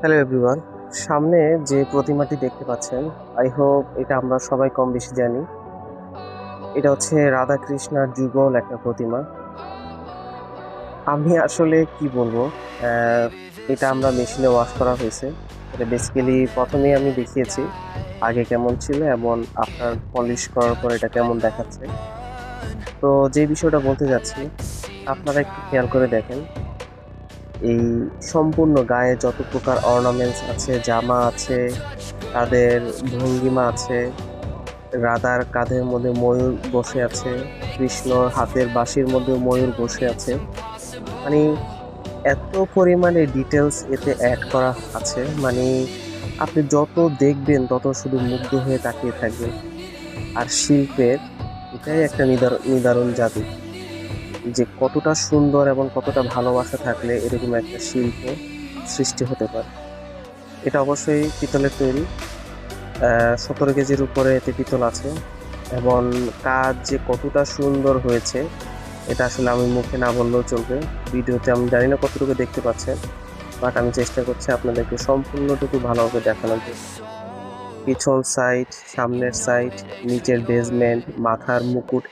Hello everyone, সামনে যে প্রতিমাটি দেখতে পাচ্ছেন, আই হোপ এটা আমরা সবাই কম বেশি জানি। এটা হচ্ছে রাধা কৃষ্ণার যুগল একটা প্রতিমা। আমি আসলে কি বলবো, আহ, এটা আমরা মেশিনে ওয়াশ করা হয়েছে। এটা বেসিক্যালি প্রথমেই আমি দেখিয়েছি আগে কেমন ছিল এবং আফটার পলিশ করার পর এটা কেমন দেখাচ্ছে। তো যে বিষয়টা বলতে যাচ্ছি, আপনারা একটু খেয়াল করে দেখেন, এই সম্পূর্ণ গায়ে যত প্রকার অর্নামেন্টস আছে, জামা আছে, তাদের ভঙ্গিমা আছে, রাধার কাঁধের মধ্যে ময়ূর বসে আছে, কৃষ্ণর হাতের বাঁশির মধ্যে ময়ূর বসে আছে। মানে এত পরিমাণে ডিটেলস এতে অ্যাড করা আছে, মানে আপনি যত দেখবেন তত শুধু মুগ্ধ হয়ে তাকিয়ে থাকবেন। আর শিল্পের এটাই একটা নিদারুণ জাদু, যে কতটা সুন্দর এবং কতটা ভালোবাসা থাকলে এরকম একটা শিল্প সৃষ্টি হতে পারে। এটা অবশ্যই পিতলের তৈরি। 17 কেজির উপরে এতে পিতল আছে এবং কাজ যে কতটা সুন্দর হয়েছে এটা আসলে আমি মুখে না বললেও চলবে। ভিডিওতে আমি জানি না কতটুকু দেখতে পাচ্ছেন, বাট আমি চেষ্টা করছি আপনাদেরকে সম্পূর্ণটুকু ভালোভাবে দেখানোর জন্য। পিছন সাইড, সামনের সাইড, নিচের বেসমেন্ট, মাথার মুকুট,